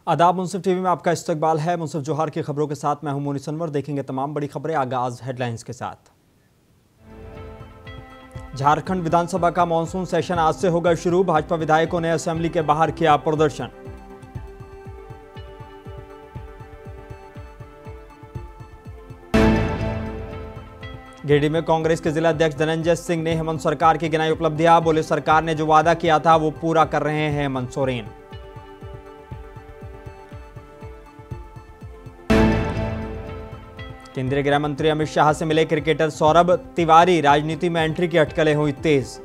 आदाब, मुंसिफ टीवी में आपका इस्तकबाल है। मुंसिफ जोहर की खबरों के साथ मैं हूं मोनिस अनवर। देखेंगे तमाम बड़ी खबरें। आगाज हेडलाइंस के साथ। झारखंड विधानसभा का मानसून सेशन आज से होगा शुरू। भाजपा विधायकों ने असेंबली के बाहर किया प्रदर्शन। गिरिडीह में कांग्रेस के जिला अध्यक्ष धनंजय सिंह ने हेमंत सरकार की गिनाई उपलब्धियां। बोले, सरकार ने जो वादा किया था वो पूरा कर रहे हैं हेमंत सोरेन। केंद्रीय गृह मंत्री अमित शाह से मिले क्रिकेटर सौरभ तिवारी। राजनीति में एंट्री की अटकलें हुई तेज।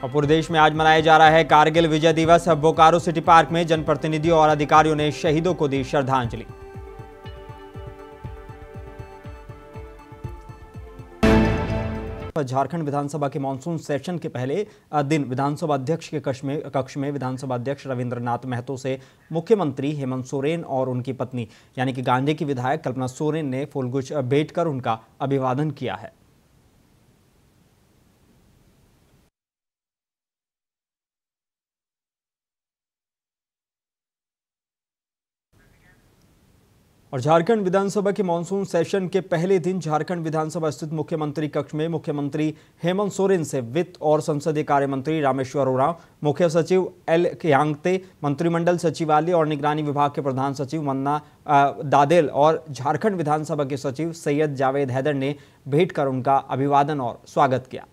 और पूरे देश में आज मनाया जा रहा है कारगिल विजय दिवस। बोकारो सिटी पार्क में जनप्रतिनिधियों और अधिकारियों ने शहीदों को दी श्रद्धांजलि। झारखंड विधानसभा के मानसून सेशन के पहले दिन विधानसभा अध्यक्ष के कक्ष में विधानसभा अध्यक्ष रविंद्रनाथ महतो से मुख्यमंत्री हेमंत सोरेन और उनकी पत्नी यानी कि गांधी की विधायक कल्पना सोरेन ने फूलगुच्छ भेंट कर उनका अभिवादन किया है। और झारखंड विधानसभा के मानसून सेशन के पहले दिन झारखंड विधानसभा स्थित मुख्यमंत्री कक्ष में मुख्यमंत्री हेमंत सोरेन से वित्त और संसदीय कार्य मंत्री रामेश्वर उरांव, मुख्य सचिव एल खयांगते, मंत्रिमंडल सचिवालय और निगरानी विभाग के प्रधान सचिव मन्ना दादेल और झारखंड विधानसभा के सचिव सैयद जावेद हैदर ने भेंट कर उनका अभिवादन और स्वागत किया।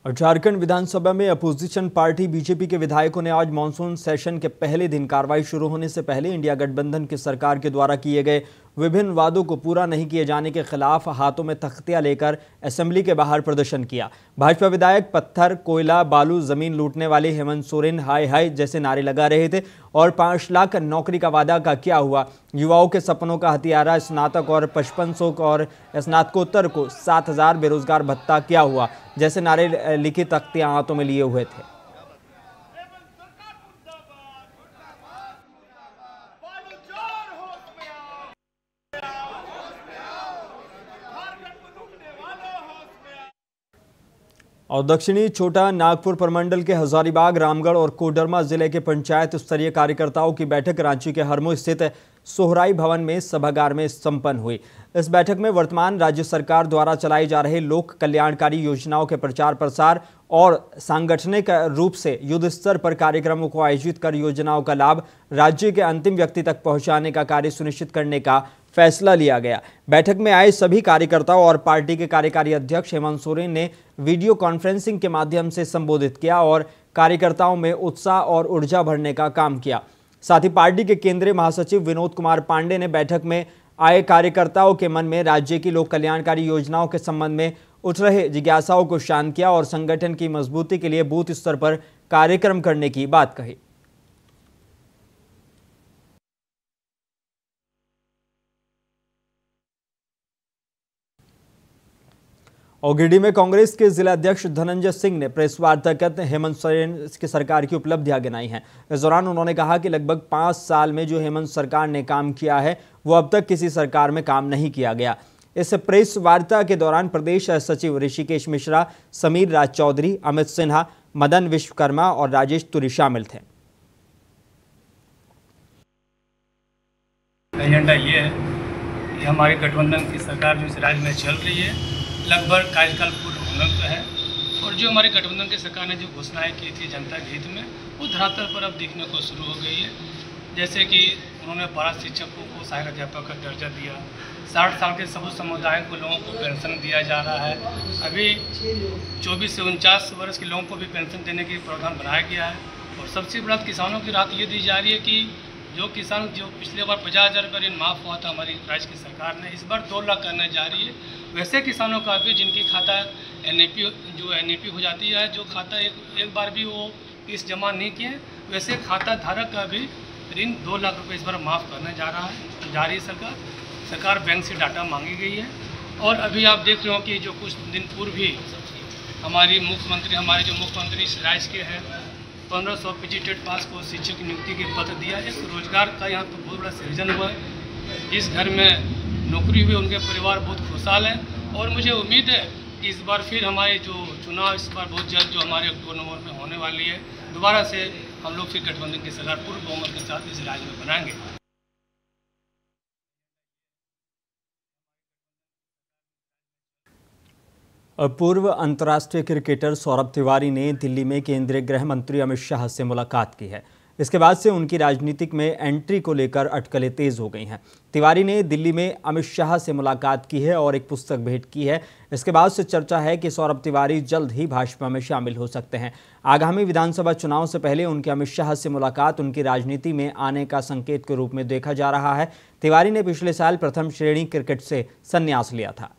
और झारखंड विधानसभा में अपोजिशन पार्टी बीजेपी के विधायकों ने आज मानसून सेशन के पहले दिन कार्रवाई शुरू होने से पहले इंडिया गठबंधन की सरकार के द्वारा किए गए विभिन्न वादों को पूरा नहीं किए जाने के खिलाफ हाथों में तख्तियां लेकर असेंबली के बाहर प्रदर्शन किया। भाजपा विधायक पत्थर, कोयला, बालू, जमीन लूटने वाले हेमंत सोरेन हाय हाय जैसे नारे लगा रहे थे और 5 लाख नौकरी का वादा का क्या हुआ, युवाओं के सपनों का हथियारा स्नातक और 5500 और स्नातकोत्तर को 7000 बेरोजगार भत्ता क्या हुआ जैसे नारे लिखी तख्तियां हाथों में लिए हुए थे। और दक्षिणी छोटा नागपुर प्रमंडल के हजारीबाग, रामगढ़ और कोडरमा जिले के पंचायत स्तरीय कार्यकर्ताओं की बैठक रांची के हरमू स्थित सोहराई भवन में सभागार में संपन्न हुई। इस बैठक में वर्तमान राज्य सरकार द्वारा चलाई जा रहे लोक कल्याणकारी योजनाओं के प्रचार प्रसार और सांगठनिक रूप से युद्ध स्तर पर कार्यक्रमों को आयोजित कर योजनाओं का लाभ राज्य के अंतिम व्यक्ति तक पहुंचाने का कार्य सुनिश्चित करने का फैसला लिया गया। बैठक में आए सभी कार्यकर्ताओं और पार्टी के कार्यकारी अध्यक्ष हेमंत सोरेन ने वीडियो कॉन्फ्रेंसिंग के माध्यम से संबोधित किया और कार्यकर्ताओं में उत्साह और ऊर्जा भरने का काम किया। साथ ही पार्टी के केंद्रीय महासचिव विनोद कुमार पांडे ने बैठक में आए कार्यकर्ताओं के मन में राज्य की लोक कल्याणकारी योजनाओं के संबंध में उठ रहे जिज्ञासाओं को शांत किया और संगठन की मजबूती के लिए बूथ स्तर पर कार्यक्रम करने की बात कही। और गिरिडीह में कांग्रेस के जिला अध्यक्ष धनंजय सिंह ने प्रेस वार्ता कर हेमंत सोरेन की सरकार की उपलब्धियां गिनाई हैं। इस दौरान उन्होंने कहा कि लगभग 5 साल में जो हेमंत सरकार ने काम किया है वो अब तक किसी सरकार में काम नहीं किया गया। इस प्रेस वार्ता के दौरान प्रदेश सचिव ऋषिकेश मिश्रा, समीर राज चौधरी, अमित सिन्हा, मदन विश्वकर्मा और राजेश तुरी शामिल थे। एजेंडा ये है कि हमारी गठबंधन की सरकार जो इस राज्य में चल रही है लगभग कार्यकाल पूर्ण होने को है और जो हमारी गठबंधन की सरकार ने जो घोषणाएं की थी जनता के हित में वो धरातल पर अब दिखने को शुरू हो गई है। जैसे कि उन्होंने 12 शिक्षकों को सहायक अध्यापक का दर्जा दिया, 60 साल के सभी समुदाय को लोगों को पेंशन दिया जा रहा है। अभी 24 से 49 वर्ष के लोगों को भी पेंशन देने के प्रावधान बनाया गया है और सबसे बड़ा किसानों की राहत ये दी जा रही है कि जो किसान जो पिछले बार 50,000 रुपये ऋण माफ़ हुआ था हमारी राज्य की सरकार ने, इस बार 2 लाख करने जा रही है। वैसे किसानों का भी जिनकी खाता एनईपी हो जाती है, जो खाता एक बार भी वो किस्त जमा नहीं किए, वैसे खाता धारक का भी ऋण 2 लाख रुपये इस बार माफ़ करने जा रही है सरकार बैंक से डाटा मांगी गई है। और अभी आप देख रहे हो कि जो कुछ दिन पूर्व ही हमारे जो मुख्यमंत्री इस राज्य के हैं 1500 पीजी पास को शिक्षक नियुक्ति के पत्र दिया। एक रोजगार का यहाँ पर बहुत बड़ा सृजन हुआ है। जिस घर में नौकरी हुई उनके परिवार बहुत खुशहाल हैं और मुझे उम्मीद है कि इस बार फिर हमारे जो चुनाव इस बार बहुत जल्द जो हमारे अक्टूबर नवंबर में होने वाली है, दोबारा से हम लोग फिर गठबंधन की सरकार पूर्ण बहुमत के साथ इस राज्य में बनाएंगे। पूर्व अंतर्राष्ट्रीय क्रिकेटर सौरभ तिवारी ने दिल्ली में केंद्रीय गृह मंत्री अमित शाह से मुलाकात की है। इसके बाद से उनकी राजनीतिक में एंट्री को लेकर अटकलें तेज हो गई हैं। तिवारी ने दिल्ली में अमित शाह से मुलाकात की है और एक पुस्तक भेंट की है। इसके बाद से चर्चा है कि सौरभ तिवारी जल्द ही भाजपा में शामिल हो सकते हैं। आगामी विधानसभा चुनाव से पहले उनकी अमित शाह से मुलाकात उनकी राजनीति में आने का संकेत के रूप में देखा जा रहा है। तिवारी ने पिछले साल प्रथम श्रेणी क्रिकेट से संन्यास लिया था।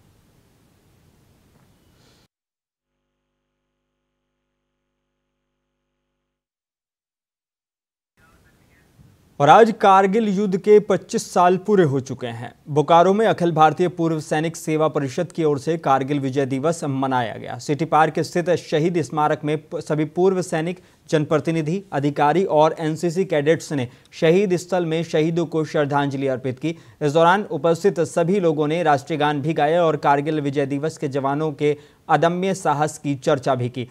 और आज कारगिल युद्ध के 25 साल पूरे हो चुके हैं। बोकारो में अखिल भारतीय पूर्व सैनिक सेवा परिषद की ओर से कारगिल विजय दिवस मनाया गया। सिटी पार्क स्थित शहीद स्मारक में सभी पूर्व सैनिक, जनप्रतिनिधि, अधिकारी और एनसीसी कैडेट्स ने शहीद स्थल में शहीदों को श्रद्धांजलि अर्पित की। इस दौरान उपस्थित सभी लोगों ने राष्ट्रीय गान भी गाए और कारगिल विजय दिवस के जवानों के अदम्य साहस की चर्चा भी की।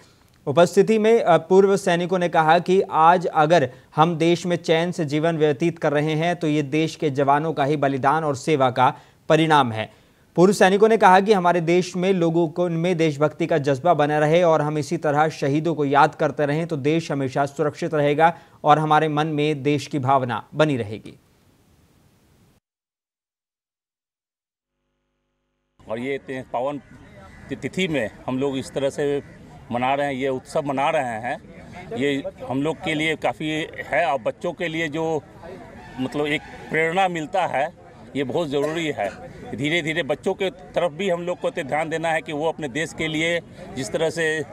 उपस्थिति में पूर्व सैनिकों ने कहा कि आज अगर हम देश में चैन से जीवन व्यतीत कर रहे हैं तो ये देश के जवानों का ही बलिदान और सेवा का परिणाम है। पूर्व सैनिकों ने कहा कि हमारे देश में लोगों को इनमें देशभक्ति का जज्बा बना रहे और हम इसी तरह शहीदों को याद करते रहें तो देश हमेशा सुरक्षित रहेगा और हमारे मन में देश की भावना बनी रहेगी। और ये पावन तिथि में हम लोग इस तरह से मना रहे हैं, ये उत्सव मना रहे हैं, ये हम लोग के लिए काफ़ी है और बच्चों के लिए जो मतलब एक प्रेरणा मिलता है ये बहुत ज़रूरी है। धीरे धीरे बच्चों के तरफ भी हम लोग को ध्यान देना है कि वो अपने देश के लिए जिस तरह से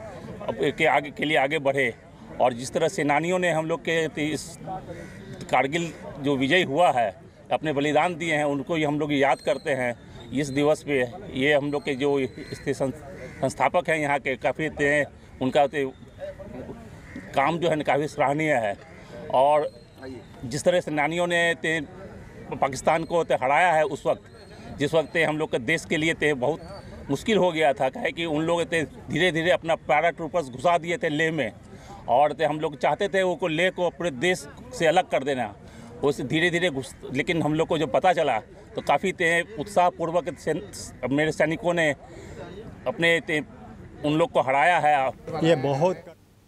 के लिए आगे बढ़े और जिस तरह सेनानियों ने हम लोग के इस कारगिल जो विजय हुआ है अपने बलिदान दिए हैं उनको ही हम लोग याद करते हैं इस दिवस पे। ये हम लोग के जो संस्थापक हैं यहाँ के काफ़ी उनका काम जो है काफ़ी सराहनीय है। और जिस तरह सेनानियों ने पाकिस्तान को हराया है उस वक्त जिस वक्त हम लोग के देश के लिए बहुत मुश्किल हो गया था, कहे कि उन लोग धीरे धीरे अपना पैराट्रूपर्स घुसा दिए थे लेह में और हम लोग चाहते थे वो लेह को अपने देश से अलग कर देना। उस धीरे धीरे लेकिन हम लोग को जो पता चला तो काफ़ी उत्साहपूर्वक मेरे सैनिकों ने अपने उन लोग को हराया है। ये बहुत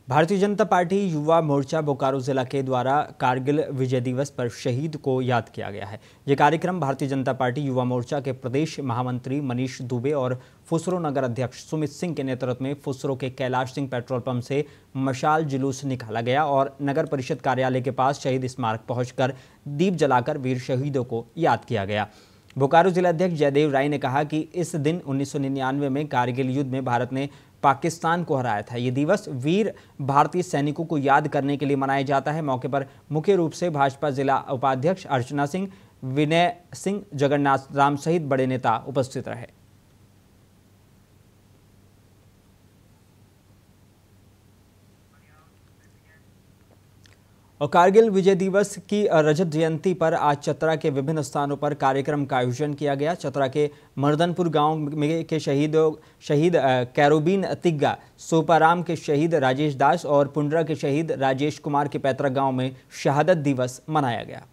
भारतीय जनता पार्टी युवा मोर्चा बोकारो जिला के द्वारा कारगिल विजय दिवस पर शहीद को याद किया गया है। ये कार्यक्रम भारतीय जनता पार्टी युवा मोर्चा के प्रदेश महामंत्री मनीष दुबे और फुसरो नगर अध्यक्ष सुमित सिंह के नेतृत्व में फुसरो के कैलाश सिंह पेट्रोल पंप से मशाल जुलूस निकाला गया और नगर परिषद कार्यालय के पास शहीद स्मारक पहुंचकर दीप जलाकर वीर शहीदों को याद किया गया। बोकारो जिलाध्यक्ष जयदेव राय ने कहा कि इस दिन 1999 में कारगिल युद्ध में भारत ने पाकिस्तान को हराया था। ये दिवस वीर भारतीय सैनिकों को याद करने के लिए मनाया जाता है। मौके पर मुख्य रूप से भाजपा जिला उपाध्यक्ष अर्चना सिंह, विनय सिंह, जगन्नाथ राम सहित बड़े नेता उपस्थित रहे। और कारगिल विजय दिवस की रजत जयंती पर आज चतरा के विभिन्न स्थानों पर कार्यक्रम का आयोजन किया गया। चतरा के मर्दनपुर गांव में के शहीद कैरोबीन तिग्गा, सोपाराम के शहीद राजेश दास और पुंडरा के शहीद राजेश कुमार के पैतृक गांव में शहादत दिवस मनाया गया।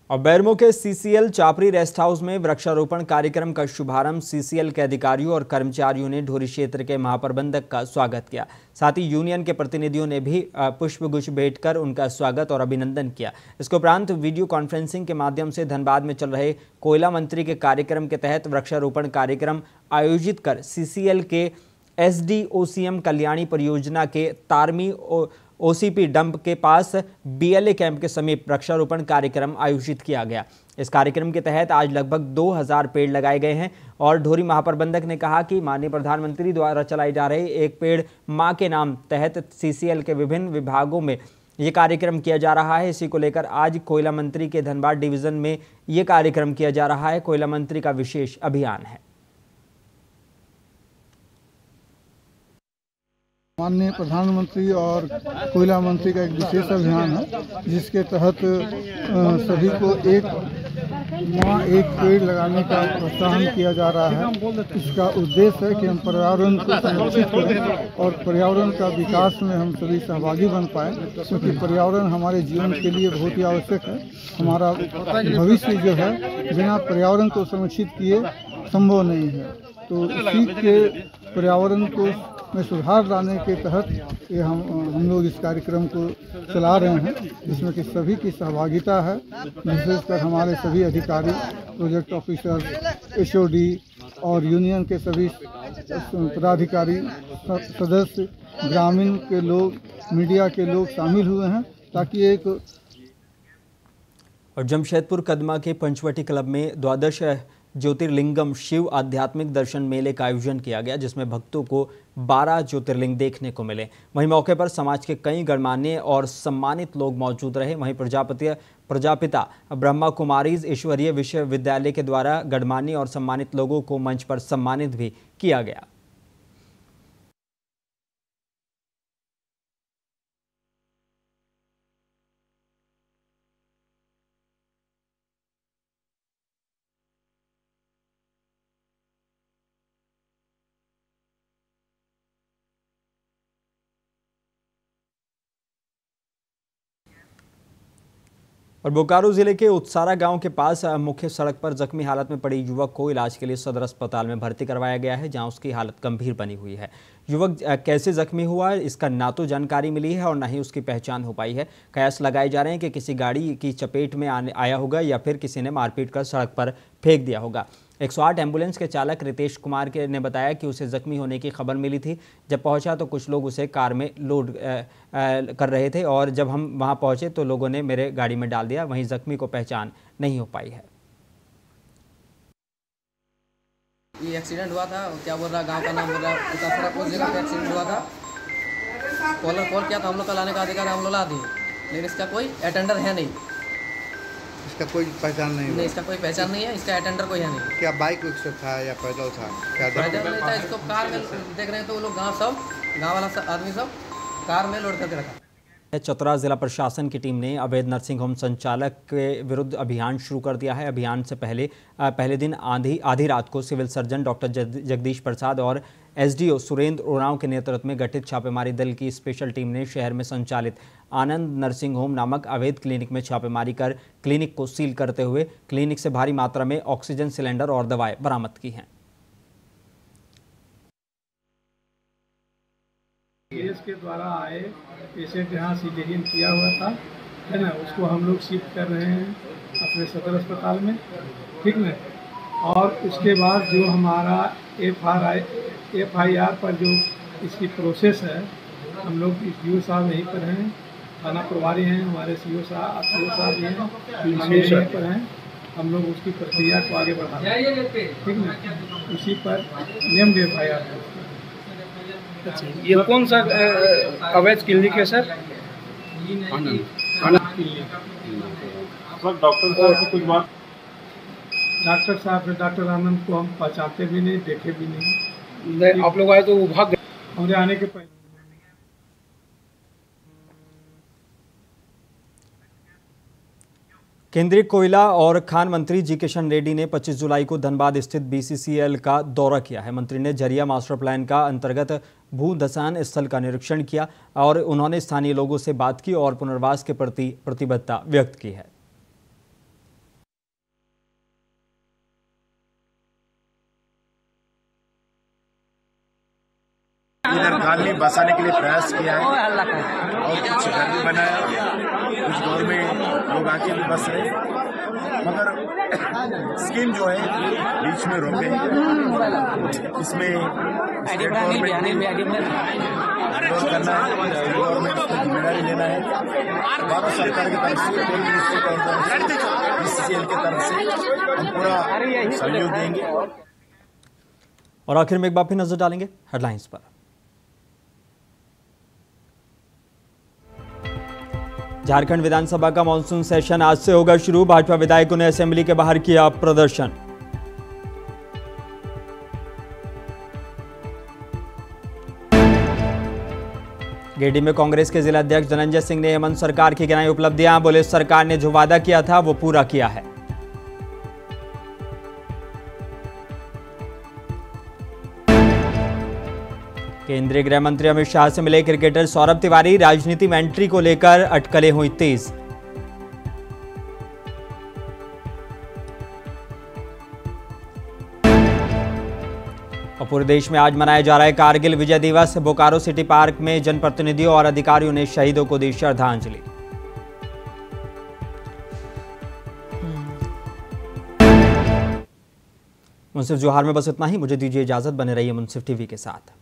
और बैरमो के सीसीएल चापरी रेस्ट हाउस में वृक्षारोपण कार्यक्रम का शुभारंभ सीसीएल के अधिकारियों और कर्मचारियों ने ढोरी क्षेत्र के महाप्रबंधक का स्वागत किया। साथ ही यूनियन के प्रतिनिधियों ने भी पुष्पगुच्छ भेंट कर उनका स्वागत और अभिनंदन किया। इसके उपरांत वीडियो कॉन्फ्रेंसिंग के माध्यम से धनबाद में चल रहे कोयला मंत्री के कार्यक्रम के तहत वृक्षारोपण कार्यक्रम आयोजित कर सीसीएल के एसडीओसीएम कल्याणी परियोजना के तारमी ओसीपी डंप के पास बीएलए कैंप के समीप वृक्षारोपण कार्यक्रम आयोजित किया गया। इस कार्यक्रम के तहत आज लगभग 2000 पेड़ लगाए गए हैं और ढोरी महाप्रबंधक ने कहा कि माननीय प्रधानमंत्री द्वारा चलाई जा रही एक पेड़ मां के नाम तहत सीसीएल के विभिन्न विभागों में ये कार्यक्रम किया जा रहा है। इसी को लेकर आज कोयला मंत्री के धनबाद डिवीजन में ये कार्यक्रम किया जा रहा है। कोयला मंत्री का विशेष अभियान है। माननीय प्रधानमंत्री और कोयला मंत्री का एक विशेष अभियान है, जिसके तहत सभी को एक माह एक पेड़ लगाने का प्रोत्साहन किया जा रहा है। इसका उद्देश्य है कि हम पर्यावरण को संरक्षित करें और पर्यावरण का विकास में हम सभी सहभागी बन पाएँ, क्योंकि पर्यावरण हमारे जीवन के लिए बहुत ही आवश्यक है। हमारा भविष्य जो है बिना पर्यावरण को संरक्षित किए संभव नहीं है। तो इसी के पर्यावरण को में सुधार लाने के तहत ये हम लोग इस कार्यक्रम को चला रहे हैं, जिसमें कि सभी की सहभागिता है। विशेषकर हमारे सभी अधिकारी, प्रोजेक्ट ऑफिसर, HOD और यूनियन के सभी पदाधिकारी, सदस्य, ग्रामीण के लोग, मीडिया के लोग शामिल हुए हैं, ताकि एक। और जमशेदपुर कदमा के पंचवटी क्लब में द्वादश ज्योतिर्लिंगम शिव आध्यात्मिक दर्शन मेले का आयोजन किया गया, जिसमें भक्तों को 12 ज्योतिर्लिंग देखने को मिले। वहीं मौके पर समाज के कई गणमान्य और सम्मानित लोग मौजूद रहे। वहीं प्रजापिता ब्रह्मा कुमारीज ईश्वरीय विश्वविद्यालय के द्वारा गणमान्य और सम्मानित लोगों को मंच पर सम्मानित भी किया गया। और बोकारो जिले के उत्सारा गांव के पास मुख्य सड़क पर जख्मी हालत में पड़ी युवक को इलाज के लिए सदर अस्पताल में भर्ती करवाया गया है, जहां उसकी हालत गंभीर बनी हुई है। युवक कैसे जख्मी हुआ इसका ना तो जानकारी मिली है और ना ही उसकी पहचान हो पाई है। कयास लगाए जा रहे हैं कि किसी गाड़ी की चपेट में आया होगा या फिर किसी ने मारपीट कर सड़क पर फेंक दिया होगा। 108 एम्बुलेंस के चालक रितेश कुमार ने बताया कि उसे जख्मी होने की खबर मिली थी। जब पहुंचा तो कुछ लोग उसे कार में लोड कर रहे थे और जब हम वहां पहुंचे तो लोगों ने मेरे गाड़ी में डाल दिया। वहीं जख्मी को पहचान नहीं हो पाई है। ये एक्सीडेंट हुआ था, क्या बोल रहा, गांव का नाम बोल रहा, उत्सारा कोई जगह पे एक्सीडेंट हुआ था। कॉल किया था हम लोग का लाने का अधिकार हम लोग ला दिए, लेकिन इसका कोई अटेंडर है नहीं। इसका कोई पहचान नहीं, इसका कोई पहचान नहीं है, इसका अटेंडर कोई है नहीं। क्या बाइक से था या पैदल था? पैदल नहीं था, इसको कार में देख रहे हैं तो वो लोग गाँव वाला आदमी सब कार में लोड करके रखा। चतरा जिला प्रशासन की टीम ने अवैध नर्सिंग होम संचालक के विरुद्ध अभियान शुरू कर दिया है। अभियान से पहले दिन आधी रात को civil surgeon doctor Jagdish Prasad और SDO सुरेंद्र उरांव के नेतृत्व में गठित छापेमारी दल की स्पेशल टीम ने शहर में संचालित आनंद नर्सिंग होम नामक अवैध क्लिनिक में छापेमारी कर क्लिनिक को सील करते हुए क्लिनिक से भारी मात्रा में ऑक्सीजन सिलेंडर और दवाएं बरामद की हैं। केस के द्वारा आए पेशेंट यहाँ सीजरियन किया हुआ था, है ना, उसको हम लोग शिफ्ट कर रहे हैं अपने सदर अस्पताल में, ठीक ना। और उसके बाद जो हमारा FIR पर जो इसकी प्रोसेस है, हम लोग CO साहब यहीं पर हैं, थाना प्रभारी हैं, हमारे CO साहब भी हैं, यहीं पर हैं। हम लोग उसकी प्रक्रिया को आगे बढ़ा रहे हैं, ठीक ना। उसी पर नेम्ड FIR है। अच्छा, ये कौन सा अवैध क्लिनिक है सर? आनंद क्लिनिक। डॉक्टर साहब से कुछ बात? डॉक्टर साहब से डॉक्टर आनंद को हम पहचानते भी नहीं, देखे भी नहीं। आप लोग आए तो वो भाग गए? हमारे आने के पहले। केंद्रीय कोयला और खान मंत्री जी किशन रेड्डी ने 25 जुलाई को धनबाद स्थित BCCL का दौरा किया है। मंत्री ने झरिया मास्टर प्लान का अंतर्गत भू धसान स्थल का निरीक्षण किया और उन्होंने स्थानीय लोगों से बात की और पुनर्वास के प्रति प्रतिबद्धता व्यक्त की है। इधर कॉलोनी बसाने के लिए प्रयास किया है और कुछ घर भी बनाया, कुछ दौर में लोग आके भी बस रहे, मगर स्कीम जो है बीच में रोक गई। इसमें स्टेट गवर्नमेंट करना है, स्टेट गवर्नमेंट को जिम्मेदारी लेना है। भारत सरकार की तरफ से BCCL की तरफ से हम पूरा सहयोग देंगे। और आखिर में एक बार फिर नजर डालेंगे हेडलाइंस पर। झारखंड विधानसभा का मानसून सेशन आज से होगा शुरू। भाजपा विधायकों ने असेंबली के बाहर किया प्रदर्शन। गिरिडीह में कांग्रेस के जिला अध्यक्ष धनंजय सिंह ने हेमंत सरकार की गिनाई उपलब्धियां। बोले सरकार ने जो वादा किया था वो पूरा किया है। केंद्रीय गृह मंत्री अमित शाह से मिले क्रिकेटर सौरभ तिवारी। राजनीति में एंट्री को लेकर अटकलें हुई तेज। और पूरे देश में आज मनाया जा रहा है कारगिल विजय दिवस। बोकारो सिटी पार्क में जनप्रतिनिधियों और अधिकारियों ने शहीदों को दी श्रद्धांजलि। मुंसिफ जोहार में बस इतना ही। मुझे दीजिए इजाजत। बने रहिए मुंसिफ टीवी के साथ।